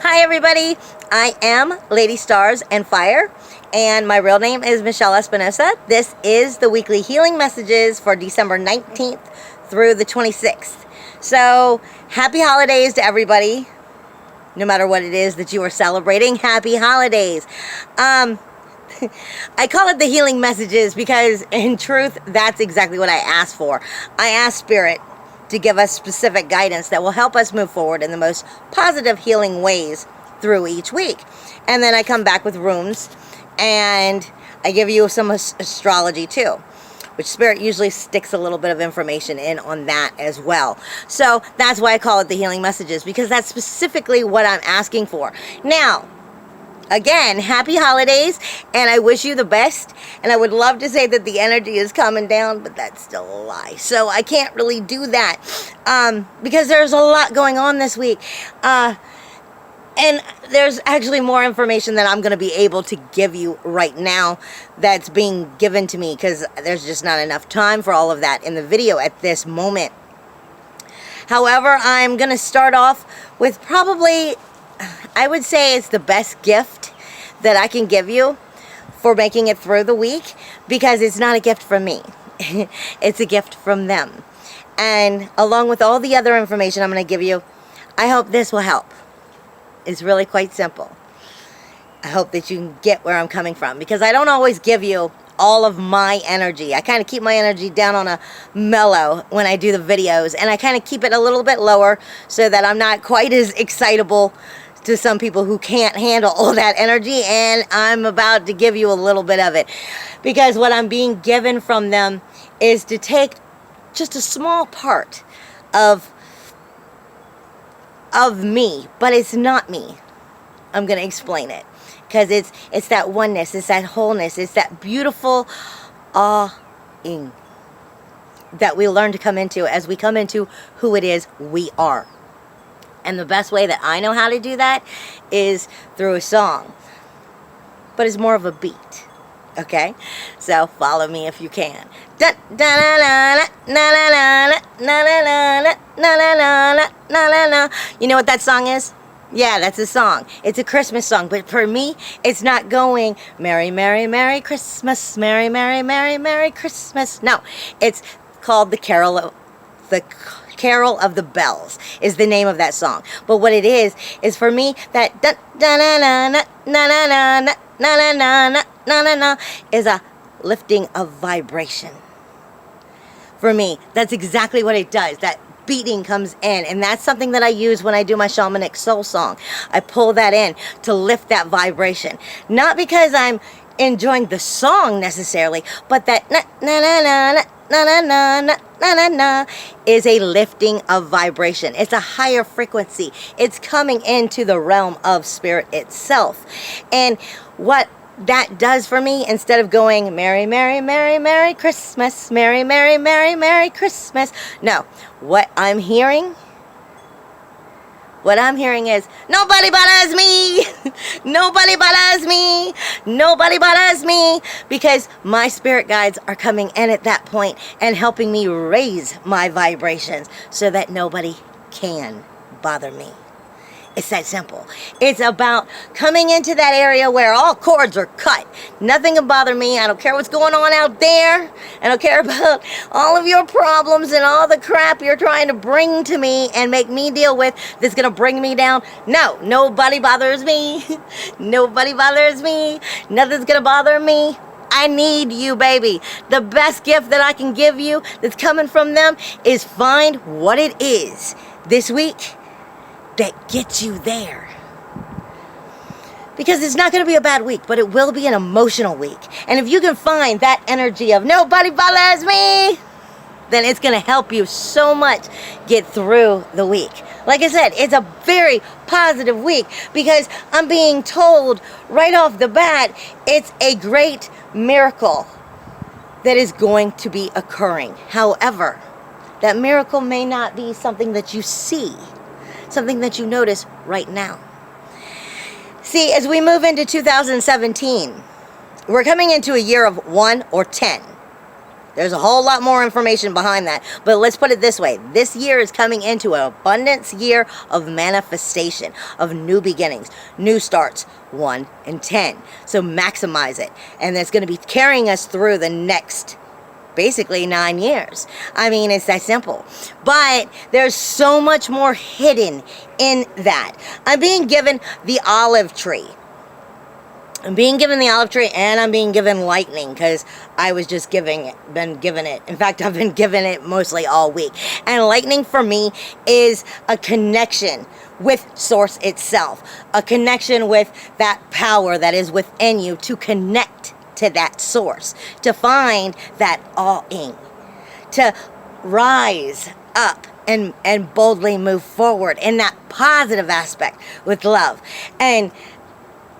Hi everybody, I am Lady Stars and Fire, and my real name is Michelle Espinosa. This is the weekly healing messages for December 19th through the 26th. So, happy holidays to everybody, no matter what it is that you are celebrating. Happy holidays. I call it the healing messages because in truth, that's exactly what I asked for. I asked Spirit to give us specific guidance that will help us move forward in the most positive healing ways through each week. And then I come back with runes and I give you some astrology too, which Spirit usually sticks a little bit of information in on that as well. So that's why I call it the healing messages, because that's specifically what I'm asking for. Now, again, happy holidays, and I wish you the best, and I would love to say that the energy is coming down, but that's still a lie. So I can't really do that because there's a lot going on this week. And there's actually more information that I'm going to be able to give you right now that's being given to me because there's just not enough time for all of that in the video at this moment. However, I'm going to start off with probably, I would say it's the best gift that I can give you for making it through the week, because it's not a gift from me. It's a gift from them. And along with all the other information I'm going to give you, I hope this will help. It's really quite simple. I hope that you can get where I'm coming from, because I don't always give you all of my energy. I kind of keep my energy down on a mellow when I do the videos, and I kind of keep it a little bit lower so that I'm not quite as excitable to some people who can't handle all that energy, and I'm about to give you a little bit of it, because what I'm being given from them is to take just a small part of me, but it's not me. I'm going to explain it, because it's that oneness, it's that wholeness, it's that beautiful awe-ing that we learn to come into as we come into who it is we are. And the best way that I know how to do that is through a song, but it's more of a beat. Okay, so follow me if you can. Da da la la la la la la la la la la la la. You know what that song is? Yeah, that's a song. It's a Christmas song, but for me, it's not going Merry, Merry, Merry Christmas, Merry, Merry, Merry, Merry Christmas. No, it's called the Carol of the Bells is the name of that song. But what it is for me that da da la la la la la la la la la la la is a lifting of vibration. For me, that's exactly what it does. That beating comes in, and that's something that I use when I do my shamanic soul song. I pull that in to lift that vibration. Not because I'm enjoying the song necessarily, but that na na na na na na na na na na na is a lifting of vibration. It's a higher frequency. It's coming into the realm of spirit itself. And what that does for me, instead of going Merry, Merry, Merry, Merry Christmas, Merry, Merry, Merry, Merry Christmas, no, what I'm hearing is, nobody bothers me, nobody bothers me, nobody bothers me, because my spirit guides are coming in at that point and helping me raise my vibrations so that nobody can bother me. It's that simple. It's about coming into that area where all cords are cut. Nothing can bother me. I don't care what's going on out there. I don't care about all of your problems and all the crap you're trying to bring to me and make me deal with that's going to bring me down. No, nobody bothers me. Nobody bothers me. Nothing's going to bother me. I need you, baby. The best gift that I can give you that's coming from them is find what it is this week that gets you there. Because it's not going to be a bad week, but it will be an emotional week. And if you can find that energy of nobody bothers me, then it's going to help you so much get through the week. Like I said, it's a very positive week because I'm being told right off the bat, it's a great miracle that is going to be occurring. However, that miracle may not be something that you see, something that you notice right now. See, as we move into 2017, we're coming into a year of 1 or 10. There's a whole lot more information behind that. But let's put it this way. This year is coming into an abundance year of manifestation, of new beginnings, new starts, 1 and 10. So maximize it. And that's going to be carrying us through the next basically 9 years. I mean, it's that simple. But there's so much more hidden in that. I'm being given the olive tree. I'm being given the olive tree, and I'm being given lightning because I was just been given it. In fact, I've been given it mostly all week. And lightning for me is a connection with Source itself, a connection with that power that is within you to connect to that Source, to find that all-ing, to rise up and boldly move forward in that positive aspect with love. And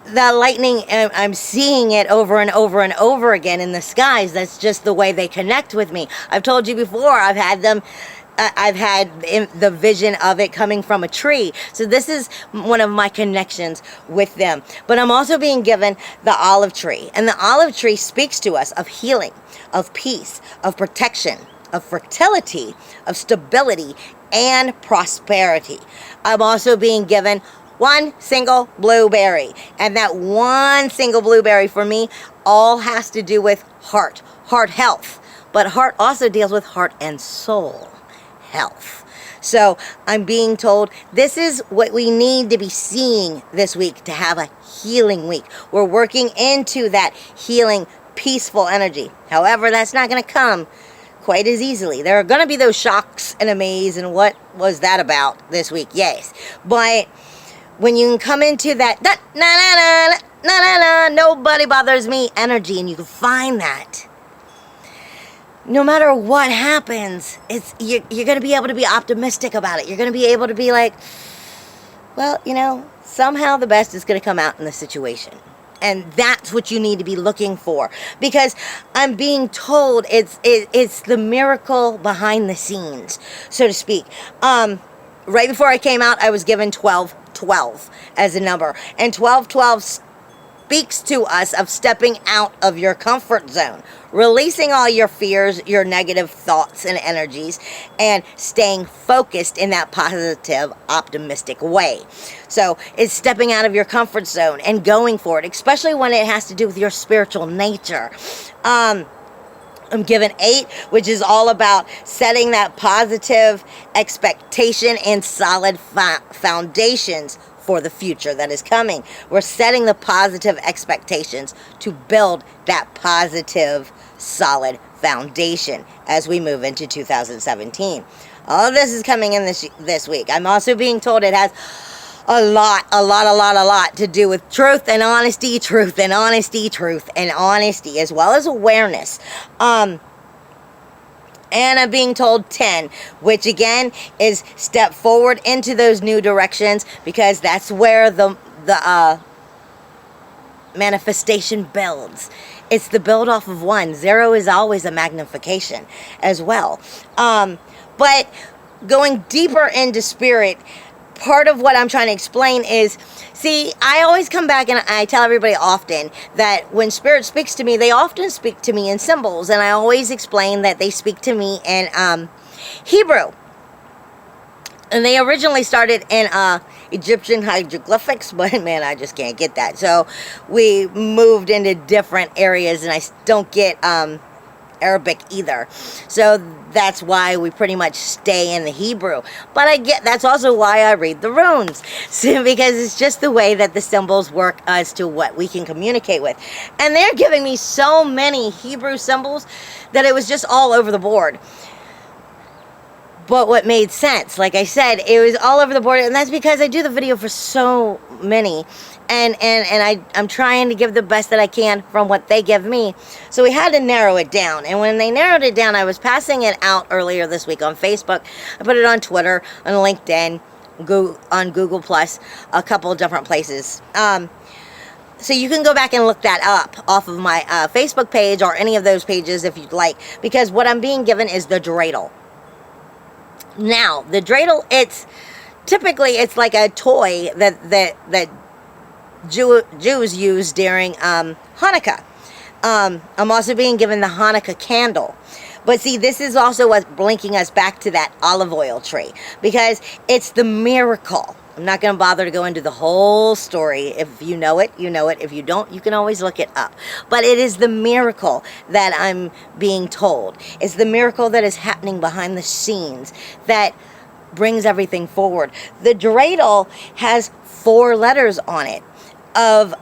the lightning, I'm seeing it over and over and over again in the skies. That's just the way they connect with me. I've told you before, I've had the vision of it coming from a tree. So this is one of my connections with them. But I'm also being given the olive tree. And the olive tree speaks to us of healing, of peace, of protection, of fertility, of stability, and prosperity. I'm also being given one single blueberry. And that one single blueberry for me all has to do with heart health. But heart also deals with heart and soul health. So I'm being told this is what we need to be seeing this week to have a healing week. We're working into that healing, peaceful energy. However, that's not going to come quite as easily. There are going to be those shocks and amaze and what was that about this week? Yes. But when you can come into that nobody bothers me energy, and you can find that, no matter what happens, you're going to be able to be optimistic about it. You're going to be able to be like, well, somehow the best is going to come out in the situation. And that's what you need to be looking for, because I'm being told it's the miracle behind the scenes, so to speak. Right before I came out, I was given 1212 as a number. And 1212 speaks to us of stepping out of your comfort zone, releasing all your fears, your negative thoughts and energies, and staying focused in that positive, optimistic way. So it's stepping out of your comfort zone and going for it, especially when it has to do with your spiritual nature. I'm given 8, which is all about setting that positive expectation and solid foundations for the future that is coming. We're setting the positive expectations to build that positive, solid foundation as we move into 2017. All of this is coming in this week. I'm also being told it has a lot to do with truth and honesty, as well as awareness. And I'm being told 10, which again is step forward into those new directions, because that's where the manifestation builds. It's the build off of 1. 0 is always a magnification as well. But going deeper into spirit, part of what I'm trying to explain is, see, I always come back and I tell everybody often that when spirit speaks to me, they often speak to me in symbols, and I always explain that they speak to me in Hebrew. And they originally started in Egyptian hieroglyphics, but man, I just can't get that. So we moved into different areas, and I don't get Arabic either. So that's why we pretty much stay in the Hebrew. But that's also why I read the runes. So, because it's just the way that the symbols work as to what we can communicate with. And they're giving me so many Hebrew symbols that it was just all over the board. But what made sense, like I said, it was all over the board, and that's because I do the video for so many, and I'm trying to give the best that I can from what they give me. So we had to narrow it down, and when they narrowed it down, I was passing it out earlier this week on Facebook. I put it on Twitter, on LinkedIn, on Google+, a couple of different places. So you can go back and look that up off of my Facebook page or any of those pages if you'd like, because what I'm being given is the dreidel. Now, the dreidel, it's like a toy that Jews use during Hanukkah. I'm also being given the Hanukkah candle. But see, this is also what's linking us back to that olive oil tree, because it's the miracle. I'm not going to bother to go into the whole story. If you know it, you know it. If you don't, you can always look it up. But it is the miracle that I'm being told. It's the miracle that is happening behind the scenes that brings everything forward. The dreidel has 4 letters on it of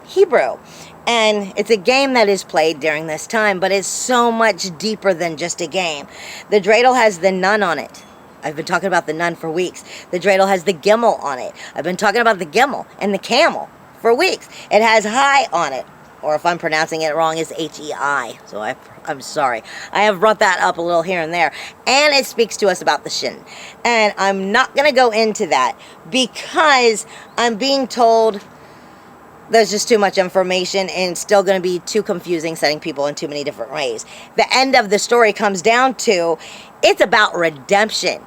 Hebrew. And it's a game that is played during this time, but it's so much deeper than just a game. The dreidel has the nun on it. I've been talking about the nun for weeks. The dreidel has the gimel on it. I've been talking about the gimel and the camel for weeks. It has high on it, or if I'm pronouncing it wrong, it's H-E-I. So I'm sorry. I have brought that up a little here and there. And it speaks to us about the shin. And I'm not going to go into that because I'm being told there's just too much information and it's still going to be too confusing, setting people in too many different ways. The end of the story comes down to, it's about redemption.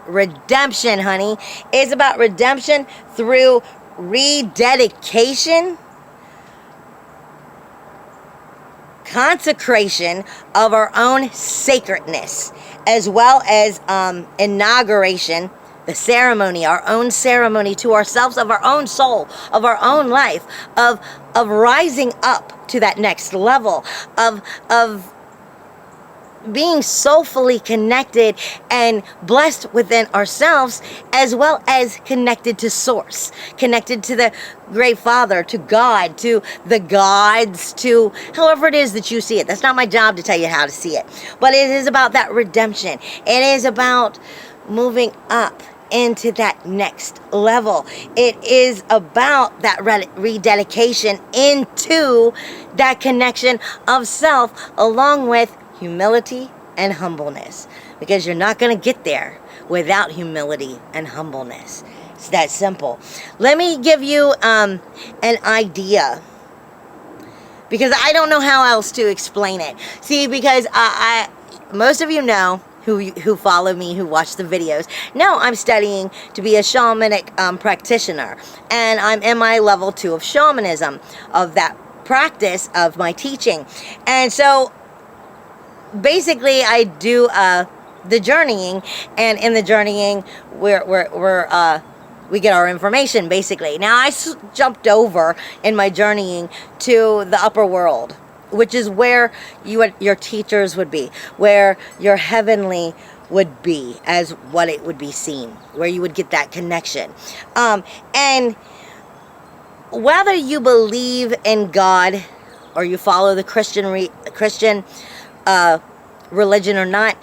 Redemption, honey. It's about redemption through rededication, consecration of our own sacredness, as well as inauguration, the ceremony, our own ceremony to ourselves, of our own soul, of our own life, of rising up to that next level, of being soulfully connected and blessed within ourselves, as well as connected to Source, connected to the Great Father, to God, to the gods, to however it is that you see it. That's not my job to tell you how to see it. But it is about that redemption. It is about moving up into that next level. It is about that rededication into that connection of self, along with humility and humbleness, because you're not going to get there without humility and humbleness. It's that simple. Let me give you an idea, because I don't know how else to explain it. See, because I most of you know, who follow me, who watch the videos, know I'm studying to be a shamanic practitioner, and I'm in my level 2 of shamanism, of that practice of my teaching. And so basically I do the journeying, and in the journeying we get our information, basically. Now I jumped over in my journeying to the upper world, which is where your teachers would be, where your heavenly would be, as what it would be seen, where you would get that connection. And whether you believe in God or you follow the Christian religion or not,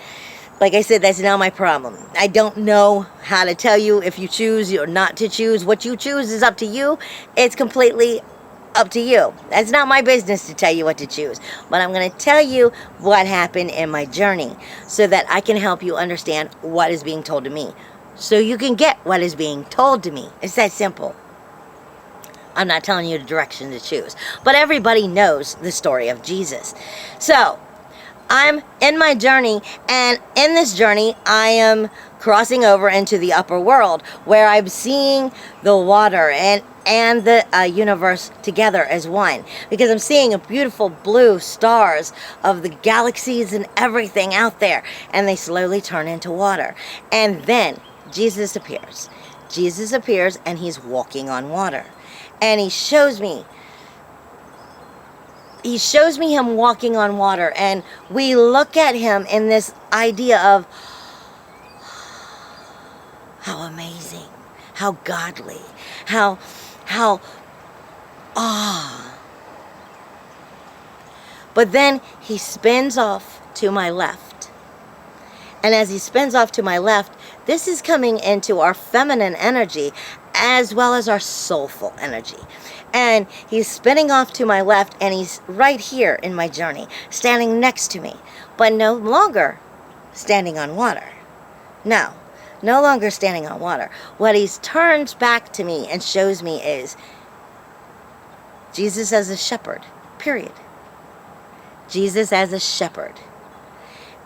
like I said, that's not my problem. I don't know how to tell you if you choose or not to choose. What you choose is up to you. It's completely up to you. That's not my business to tell you what to choose. But I'm going to tell you what happened in my journey, so that I can help you understand what is being told to me, so you can get what is being told to me. It's that simple. I'm not telling you the direction to choose. But everybody knows the story of Jesus. So I'm in my journey, and in this journey I am crossing over into the upper world, where I'm seeing the water and the universe together as one, because I'm seeing a beautiful blue stars of the galaxies and everything out there, and they slowly turn into water. And then Jesus appears. Jesus appears, and he's walking on water, and he shows me him walking on water, and we look at him in this idea of how amazing, how godly, how But then he spins off to my left. And as he spins off to my left, this is coming into our feminine energy as well as our soulful energy. And he's spinning off to my left, and he's right here in my journey, standing next to me, but no longer standing on water. No longer standing on water. What he turns back to me and shows me is Jesus as a shepherd, period. Jesus as a shepherd.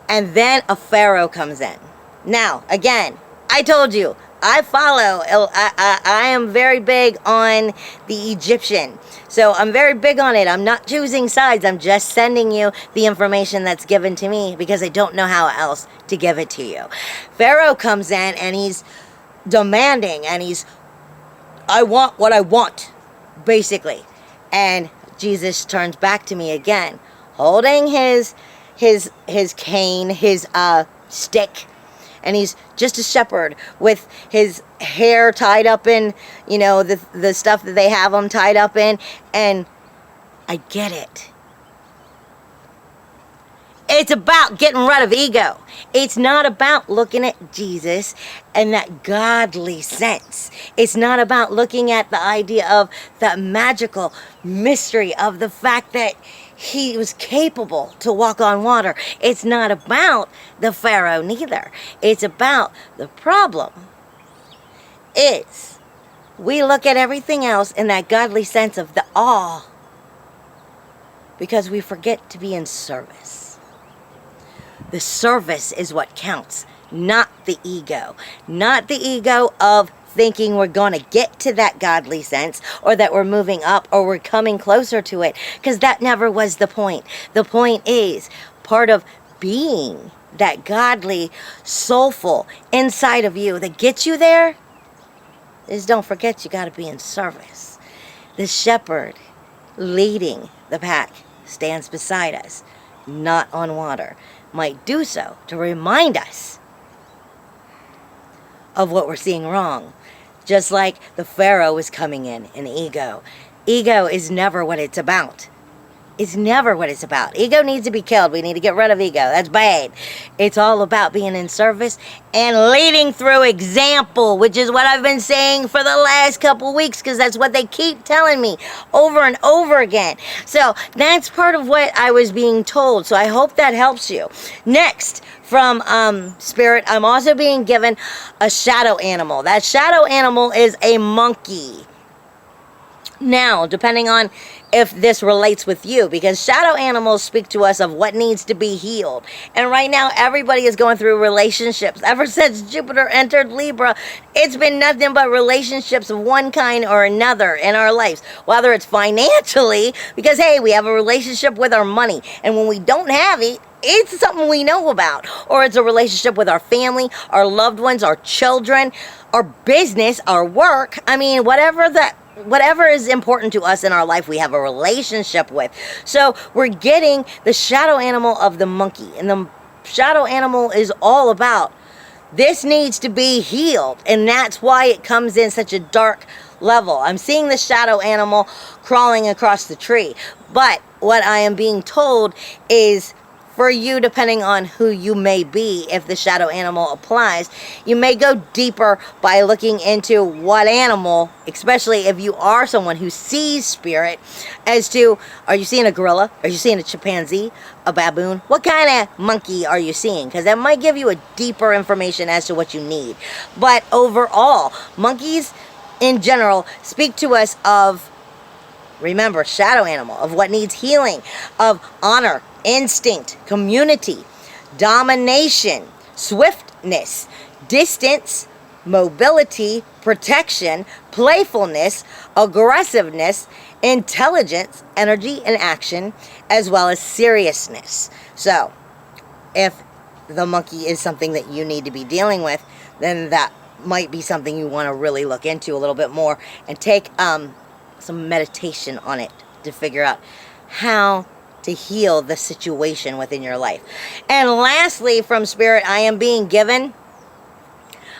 And then a pharaoh comes in. Now, again, I told you, I follow. I am very big on the Egyptian. So I'm very big on it. I'm not choosing sides. I'm just sending you the information that's given to me because I don't know how else to give it to you. Pharaoh comes in and he's demanding and I want what I want, basically. And Jesus turns back to me again, holding his cane, his stick. And he's just a shepherd with his hair tied up in, you know, the stuff that they have him tied up in. And I get it. It's about getting rid of ego. It's not about looking at Jesus and that godly sense. It's not about looking at the idea of that magical mystery of the fact that he was capable to walk on water. It's not about the Pharaoh neither. It's about the problem is we look at everything else in that godly sense of the awe because we forget to be in service. The service is what counts, not the ego. Not the ego of thinking we're going to get to that godly sense or that we're moving up or we're coming closer to it, because that never was the point. The point is part of being that godly, soulful inside of you that gets you there is don't forget you got to be in service. The shepherd leading the pack stands beside us, not on water. Might do so to remind us of what we're seeing wrong. Just like the Pharaoh is coming in ego. Ego is never what it's about. It's never what it's about. Ego needs to be killed. We need to get rid of ego. That's bad. It's all about being in service and leading through example, which is what I've been saying for the last couple weeks, because that's what they keep telling me over and over again. So that's part of what I was being told. So I hope that helps you. Next, from Spirit, I'm also being given a shadow animal. That shadow animal is a monkey. Now, depending on if this relates with you, because shadow animals speak to us of what needs to be healed. And right now, everybody is going through relationships. Ever since Jupiter entered Libra, it's been nothing but relationships of one kind or another in our lives. Whether it's financially, because, hey, we have a relationship with our money. And when we don't have it, it's something we know about. Or it's a relationship with our family, our loved ones, our children, our business, our work. I mean, whatever is important to us in our life, we have a relationship with. So we're getting the shadow animal of the monkey. And the shadow animal is all about this needs to be healed. And that's why it comes in such a dark level. I'm seeing the shadow animal crawling across the tree. But what I am being told is for you, depending on who you may be, if the shadow animal applies, you may go deeper by looking into what animal, especially if you are someone who sees spirit, as to, are you seeing a gorilla? Are you seeing a chimpanzee? A baboon? What kind of monkey are you seeing? Because that might give you a deeper information as to what you need. But overall, monkeys in general speak to us of, remember, shadow animal, of what needs healing, of honor, instinct, community, domination, swiftness, distance, mobility, protection, playfulness, aggressiveness, intelligence, energy, and action, as well as seriousness. So, if the monkey is something that you need to be dealing with, then that might be something you want to really look into a little bit more and take some meditation on it to figure out how to heal the situation within your life. And lastly, from Spirit, I am being given,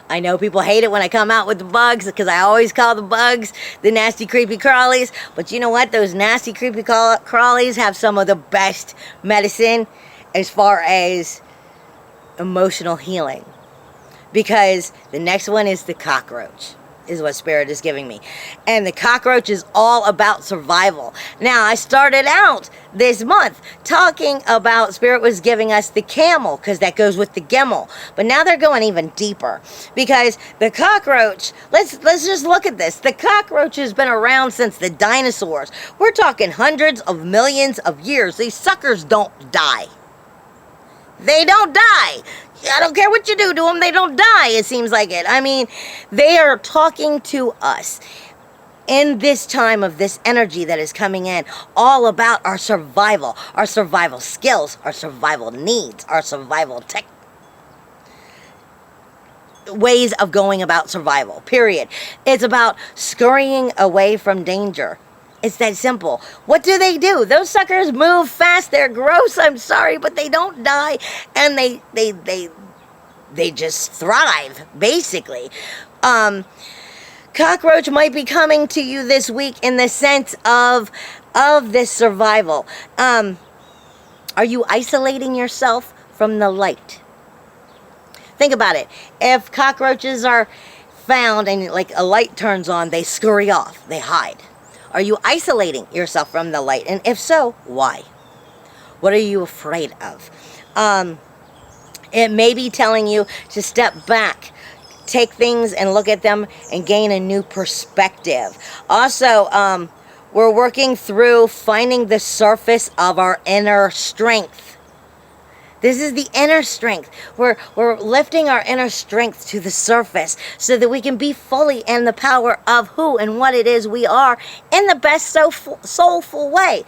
I know people hate it when I come out with the bugs, because I always call the bugs the nasty, creepy crawlies. But you know what? Those nasty, creepy crawlies have some of the best medicine as far as emotional healing. Because the next one is the cockroach, is what Spirit is giving me. And the cockroach is all about survival. Now, I started out this month talking about Spirit was giving us the camel, because that goes with the gimel. But now they're going even deeper, because the cockroach, let's just look at this. The cockroach has been around since the dinosaurs. We're talking hundreds of millions of years. These suckers don't die. They don't die. I don't care what you do to them, they don't die, it seems like it. I mean, they are talking to us in this time of this energy that is coming in, all about our survival skills, our survival needs, our survival ways of going about survival, period. It's about scurrying away from danger. It's that simple. What do? Those suckers move fast. They're gross. I'm sorry, but they don't die, and they just thrive, basically. Cockroach might be coming to you this week in the sense of this survival. Are you isolating yourself from the light? Think about it. If cockroaches are found and like a light turns on, they scurry off. They hide. Are you isolating yourself from the light? And if so, why? What are you afraid of? It may be telling you to step back, take things and look at them and gain a new perspective. Also, we're working through finding the surface of our inner strength. This is the inner strength. We're lifting our inner strength to the surface so that we can be fully in the power of who and what it is we are in the best soulful way.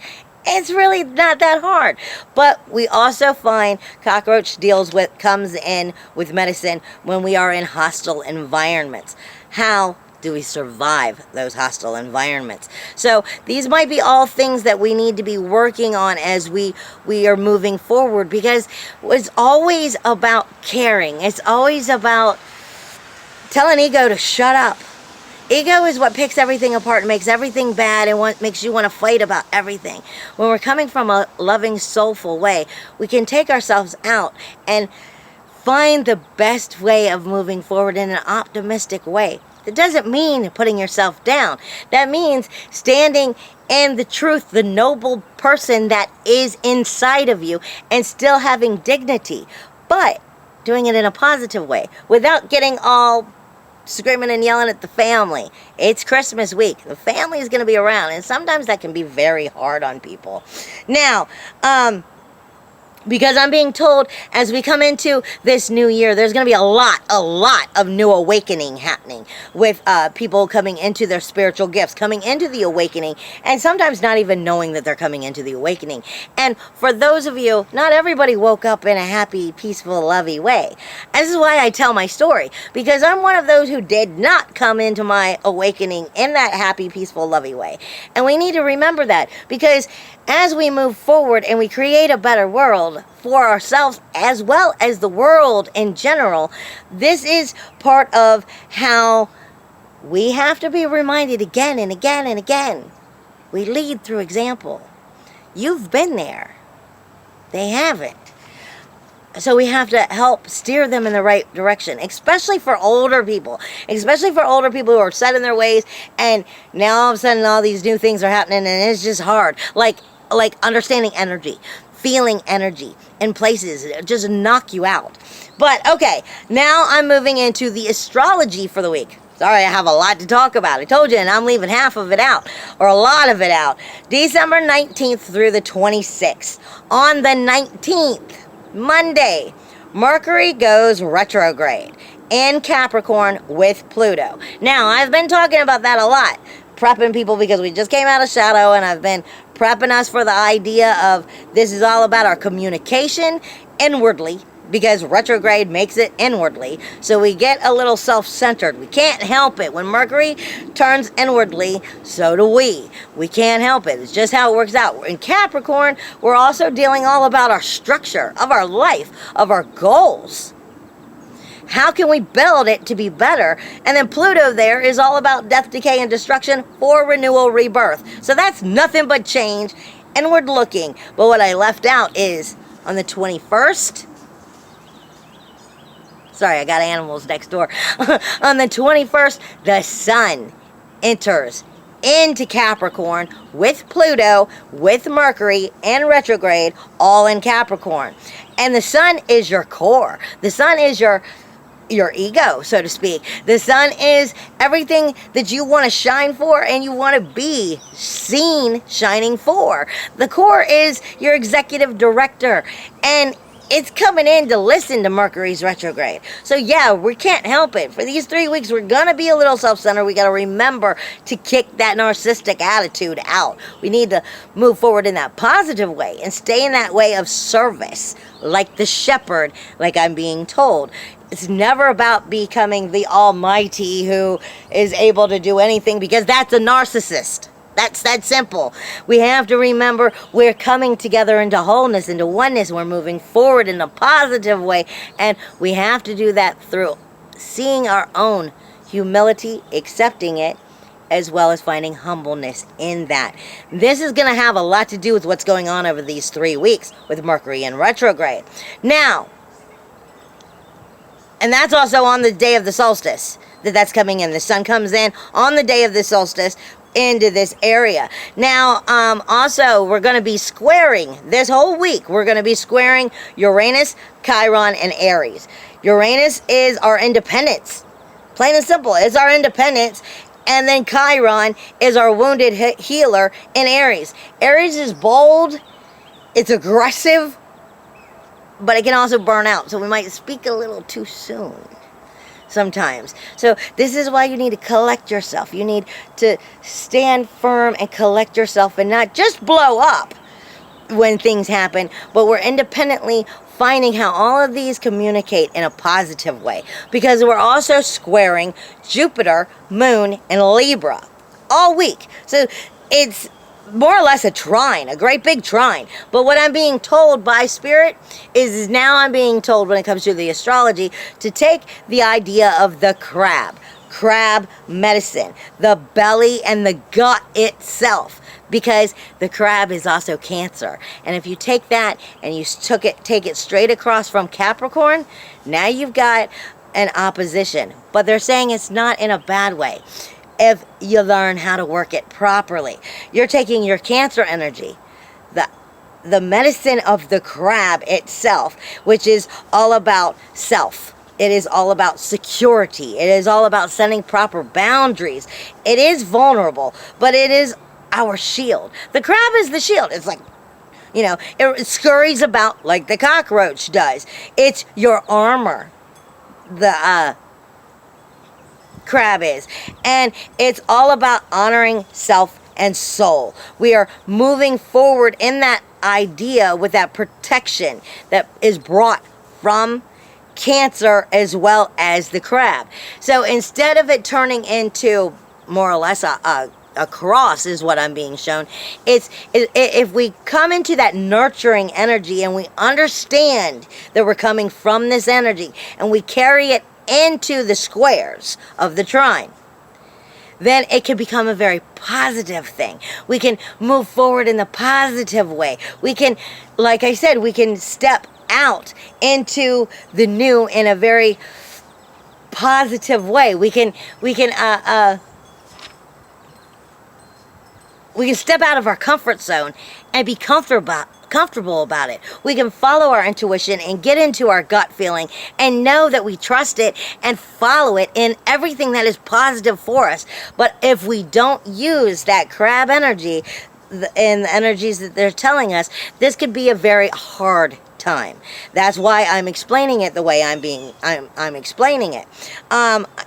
It's really not that hard. But we also find cockroach comes in with medicine when we are in hostile environments. How do we survive those hostile environments? So these might be all things that we need to be working on as we are moving forward, because it's always about caring. It's always about telling ego to shut up. Ego is what picks everything apart and makes everything bad and makes you want to fight about everything. When we're coming from a loving, soulful way, we can take ourselves out and find the best way of moving forward in an optimistic way. That doesn't mean putting yourself down. That means standing in the truth, the noble person that is inside of you, and still having dignity, but doing it in a positive way without getting all screaming and yelling at the family. It's Christmas week. The family is going to be around, and sometimes that can be very hard on people. Now, because I'm being told as we come into this new year, there's going to be a lot of new awakening happening with people coming into their spiritual gifts, coming into the awakening, and sometimes not even knowing that they're coming into the awakening. And for those of you, not everybody woke up in a happy, peaceful, lovey way. This is why I tell my story, because I'm one of those who did not come into my awakening in that happy, peaceful, lovey way. And we need to remember that, because as we move forward and we create a better world for ourselves as well as the world in general, this is part of how we have to be reminded again and again and again. We lead through example. You've been there. They haven't. So we have to help steer them in the right direction, especially for older people. Especially for older people who are set in their ways, and now all of a sudden all these new things are happening and it's just hard. Like understanding energy, feeling energy in places just knock you out. But okay, now I'm moving into the astrology for the week. Sorry, I have a lot to talk about. I told you, and I'm leaving half of it out, or a lot of it out. December 19th through the 26th. On the 19th, Monday, Mercury goes retrograde in Capricorn with Pluto. Now, I've been talking about that a lot, prepping people, because we just came out of shadow, and I've been prepping us for the idea of this is all about our communication inwardly, because retrograde makes it inwardly. So we get a little self-centered. We can't help it. When Mercury turns inwardly, so do we. We can't help it. It's just how it works out. In Capricorn, we're also dealing all about our structure of our life, of our goals. How can we build it to be better? And then Pluto there is all about death, decay, and destruction for renewal, rebirth. So that's nothing but change, inward looking. But what I left out is on the 21st, sorry, I got animals next door. On the 21st, the sun enters into Capricorn with Pluto, with Mercury, and retrograde, all in Capricorn. And the sun is your core. The sun is your ego, so to speak. The sun is everything that you want to shine for and you want to be seen shining for. The core is your executive director, and it's coming in to listen to Mercury's retrograde. So yeah, we can't help it. For these 3 weeks, we're going to be a little self-centered. We got to remember to kick that narcissistic attitude out. We need to move forward in that positive way and stay in that way of service, like the shepherd, like I'm being told. It's never about becoming the almighty who is able to do anything, because that's a narcissist. That's that simple. We have to remember we're coming together into wholeness, into oneness. We're moving forward in a positive way. And we have to do that through seeing our own humility, accepting it, as well as finding humbleness in that. This is going to have a lot to do with what's going on over these 3 weeks with Mercury in retrograde. Now, and that's also on the day of the solstice that's coming in. The sun comes in on the day of the solstice into this area. Now, also, we're going to be squaring this whole week. We're going to be squaring Uranus, Chiron, and Aries. Uranus is our independence. Plain and simple. It's our independence. And then Chiron is our wounded healer in Aries. Aries is bold. It's aggressive. But it can also burn out. So we might speak a little too soon sometimes. So this is why you need to collect yourself. You need to stand firm and collect yourself and not just blow up when things happen, but we're independently finding how all of these communicate in a positive way, because we're also squaring Jupiter, Moon, and Libra all week. So it's more or less a trine, a great big trine. But what I'm being told by Spirit is now I'm being told, when it comes to the astrology, to take the idea of the crab medicine, the belly and the gut itself, because the crab is also Cancer. And if you take that and you take it straight across from Capricorn, now you've got an opposition. But they're saying it's not in a bad way if you learn how to work it properly. You're taking your Cancer energy, the medicine of the crab itself, which is all about self. It is all about security. It is all about setting proper boundaries. It is vulnerable, but it is our shield. The crab is the shield. It's like, it scurries about like the cockroach does. It's your armor. The crab is. And it's all about honoring self and soul. We are moving forward in that idea with that protection that is brought from Cancer as well as the crab. So instead of it turning into more or less a cross, is what I'm being shown, if we come into that nurturing energy and we understand that we're coming from this energy and we carry it into the squares of the trine, then it can become a very positive thing. We can move forward in the positive way. We can, like I said, we can step out into the new in a very positive way. We can step out of our comfort zone and be comfortable about it. We can follow our intuition and get into our gut feeling and know that we trust it and follow it in everything that is positive for us. But if we don't use that crab energy and the energies that they're telling us, this could be a very hard time. That's why I'm explaining it the way I'm explaining it.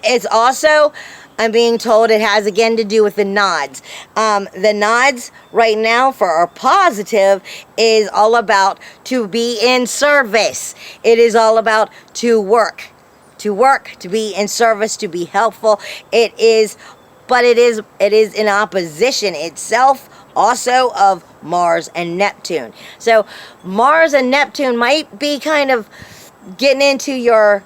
It's also, I'm being told, it has again to do with the nods. The nods right now for our positive is all about to be in service. It is all about to work, to be in service, to be helpful. It is in opposition itself also of Mars and Neptune. So Mars and Neptune might be kind of getting into your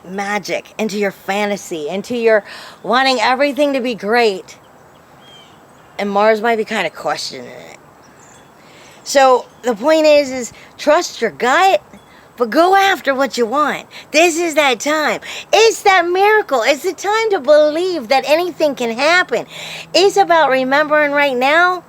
magic, into your fantasy, into your wanting everything to be great. And Mars might be kind of questioning it. So the point is trust your gut, but go after what you want. This is that time. It's that miracle. It's the time to believe that anything can happen. It's about remembering right now,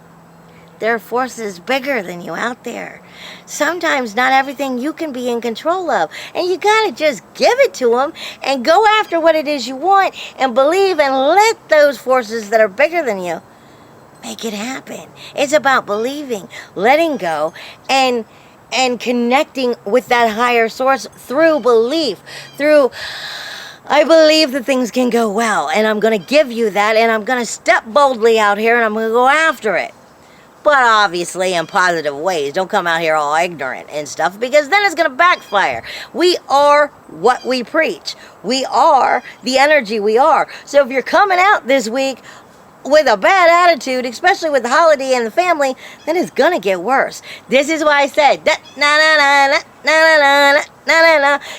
there are forces bigger than you out there. Sometimes not everything you can be in control of. And you got to just give it to them and go after what it is you want and believe and let those forces that are bigger than you make it happen. It's about believing, letting go, and and connecting with that higher source through belief, through, I believe that things can go well, and I'm going to give you that, and I'm going to step boldly out here, and I'm going to go after it. But obviously in positive ways. Don't come out here all ignorant and stuff, because then it's going to backfire. We are what we preach. We are the energy we are. So if you're coming out this week with a bad attitude, especially with the holiday and the family, then it's gonna get worse. This is why I said,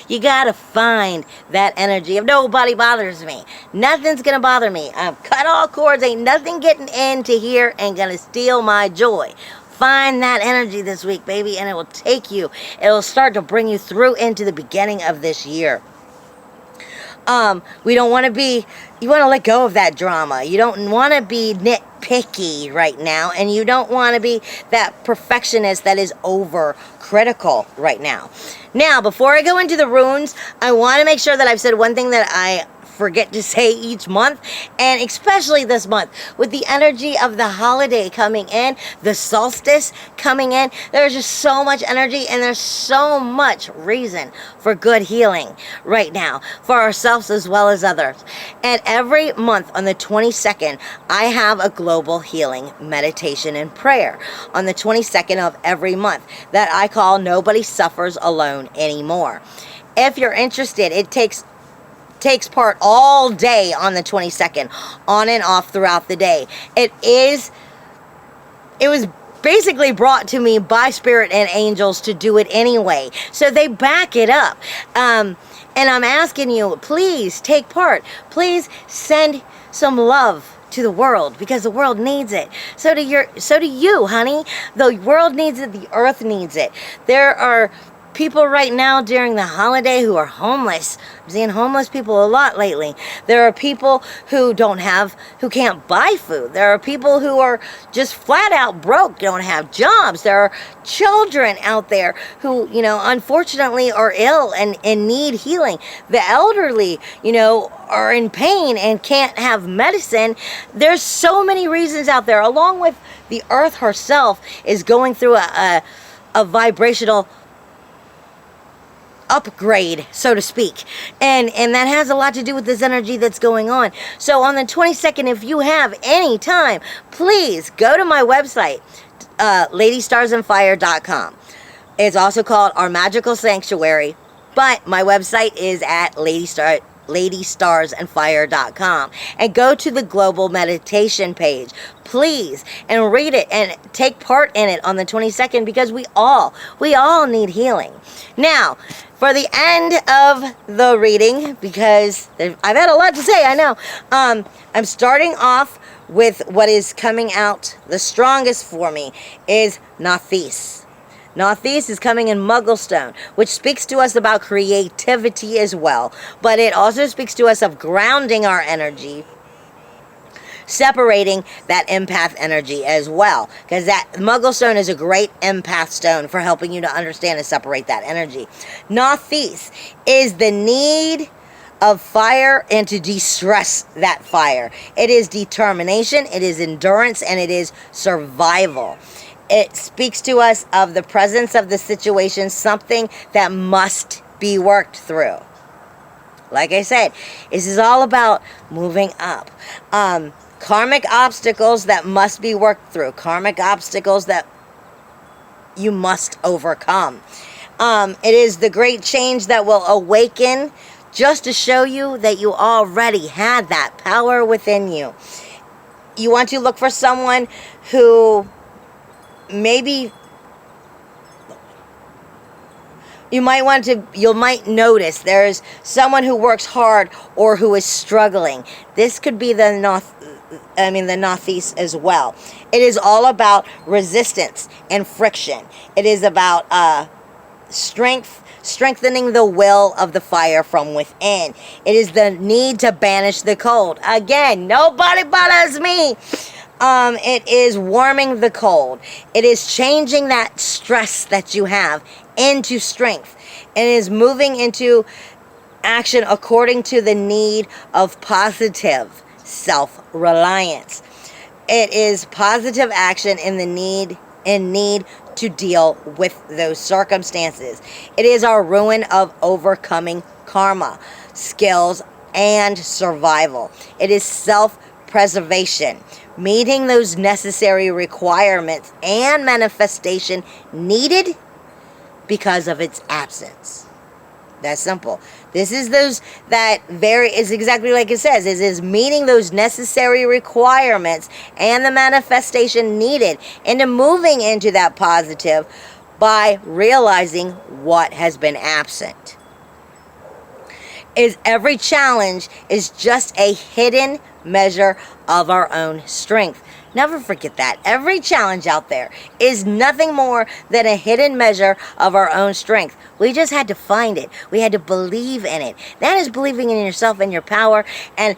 you gotta find that energy of nobody bothers me. Nothing's gonna bother me. I've cut all cords. Ain't nothing getting into here and gonna steal my joy. Find that energy this week, baby, and it will take you. It'll start to bring you through into the beginning of this year. We don't want to be, you want to let go of that drama. You don't want to be nitpicky right now, and you don't want to be that perfectionist that is over critical right now. Now, before I go into the runes, I want to make sure that I've said one thing that I forget to say each month, and especially this month with the energy of the holiday coming in, the solstice coming in. There's just so much energy, and there's so much reason for good healing right now for ourselves as well as others. And every month on the 22nd, I have a global healing meditation and prayer on the 22nd of every month that I call Nobody Suffers Alone Anymore. If you're interested, it takes part all day on the 22nd, on and off throughout the day. It was basically brought to me by spirit and angels to do it anyway. So they back it up. And I'm asking you, please take part. Please send some love to the world, because the world needs it. So do you, honey. The world needs it. The earth needs it. There are people right now during the holiday who are homeless. I'm seeing homeless people a lot lately. There are people who can't buy food. There are people who are just flat out broke, don't have jobs. There are children out there who, unfortunately are ill and need healing. The elderly, are in pain and can't have medicine. There's so many reasons out there, along with the earth herself is going through a vibrational upgrade, so to speak, and that has a lot to do with this energy that's going on. So on the 22nd, if you have any time, please go to my website, ladystarsandfire.com. It's also called Our Magical Sanctuary, but my website is at ladystarsandfire.com, and go to the global meditation page, please, and read it and take part in it on the 22nd, because we all need healing. Now, for the end of the reading, because I've had a lot to say, I know, I'm starting off with what is coming out the strongest for me is Nathis. Nathis is coming in Mugglestone, which speaks to us about creativity as well, but it also speaks to us of grounding our energy, separating that empath energy as well, because that Mugglestone is a great empath stone for helping you to understand and separate that energy. Nathis is the need of fire and to de-stress that fire. It is determination, it is endurance, and it is survival. It speaks to us of the presence of the situation, something that must be worked through. Like I said, this is all about moving up. Karmic obstacles that must be worked through. Karmic obstacles that you must overcome. It is the great change that will awaken, just to show you that you already had that power within you. You want to look for someone who maybe you might notice there's someone who works hard or who is struggling. This could be the Nathis as well. It is all about resistance and friction. It is about strengthening the will of the fire from within. It is the need to banish the cold. Again, nobody bothers me. It is warming the cold. It is changing that stress that you have into strength. It is moving into action according to the need of positive self-reliance. It is positive action in need to deal with those circumstances. It is our Rune of overcoming karma, skills, and survival. It is self-preservation, meeting those necessary requirements and manifestation needed because of its absence. That's simple. This is those that is exactly like it says. It is meeting those necessary requirements and the manifestation needed into moving into that positive by realizing what has been absent. Every challenge is just a hidden measure of our own strength. Never forget that. Every challenge out there is nothing more than a hidden measure of our own strength. We just had to find it. We had to believe in it. That is believing in yourself and your power, and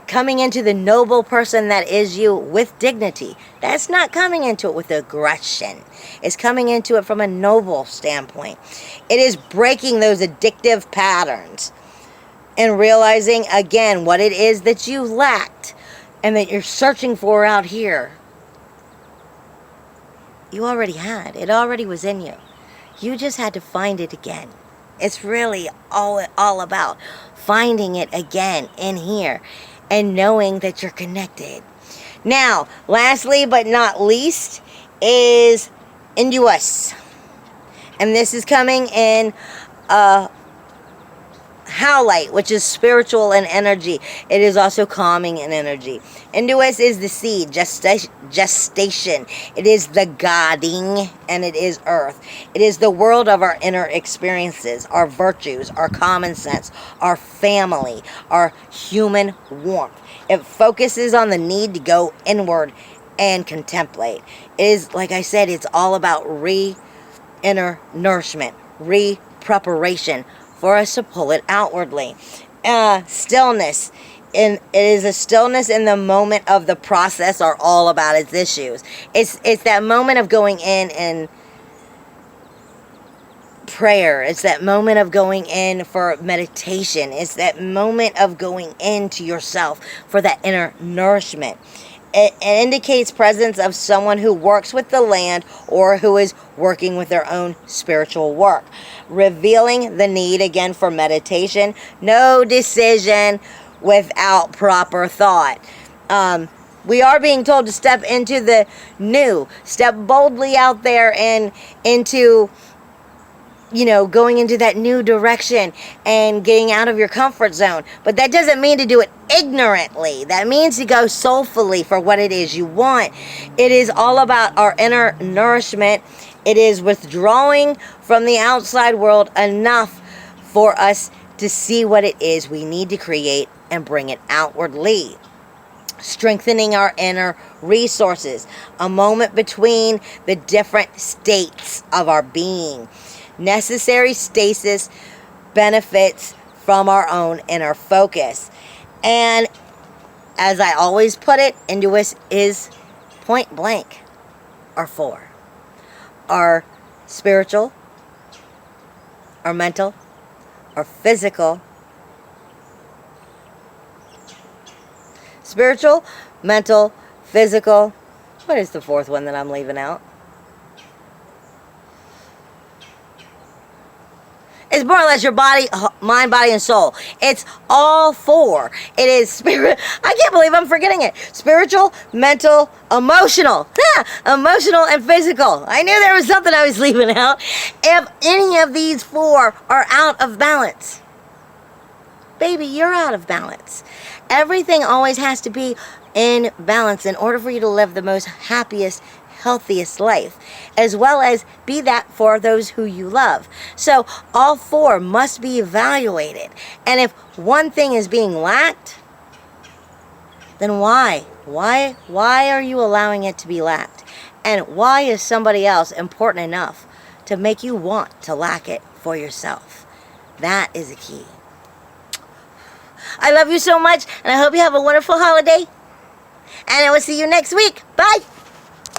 coming into the noble person that is you with dignity. That's not coming into it with aggression. It's coming into it from a noble standpoint. It is breaking those addictive patterns and realizing again what it is that you lacked and that you're searching for out here. You already had. It already was in you. You just had to find it again. It's really all about finding it again in here and knowing that you're connected. Now, lastly but not least is Induus. And this is coming in Howlite, which is spiritual and energy. It is also calming in energy. Induus is the seed, gestation. It is the godding, and it is earth. It is the world of our inner experiences, our virtues, our common sense, our family, our human warmth. It focuses on the need to go inward and contemplate. It is, like I said, it's all about inner nourishment, preparation for us to pull it outwardly. Stillness. And it is a stillness in the moment of the process are all about its issues. It's that moment of going in and prayer. It's that moment of going in for meditation. It's that moment of going into yourself for that inner nourishment. It indicates presence of someone who works with the land or who is working with their own spiritual work. Revealing the need again for meditation. No decision without proper thought. We are being told to step into the new. Step boldly out there and into, going into that new direction and getting out of your comfort zone. But that doesn't mean to do it ignorantly. That means to go soulfully for what it is you want. It is all about our inner nourishment. It is withdrawing from the outside world enough for us to see what it is we need to create and bring it outwardly. Strengthening our inner resources. A moment between the different states of our being. Necessary stasis benefits from our own inner focus. And as I always put it, Induus is point blank our four. Our spiritual, our mental, our physical, spiritual, mental, physical. What is the fourth one that I'm leaving out? It's more or less your body, mind, body, and soul. It's all four. It is spirit. I can't believe I'm forgetting it. Spiritual, mental, emotional. Emotional and physical. I knew there was something I was leaving out. If any of these four are out of balance, baby, you're out of balance. Everything always has to be in balance in order for you to live the most happiest, healthiest life, as well as be that for those who you love. So all four must be evaluated. And if one thing is being lacked, then why? Why are you allowing it to be lacked? And why is somebody else important enough to make you want to lack it for yourself? That is a key. I love you so much, and I hope you have a wonderful holiday. And I will see you next week. Bye.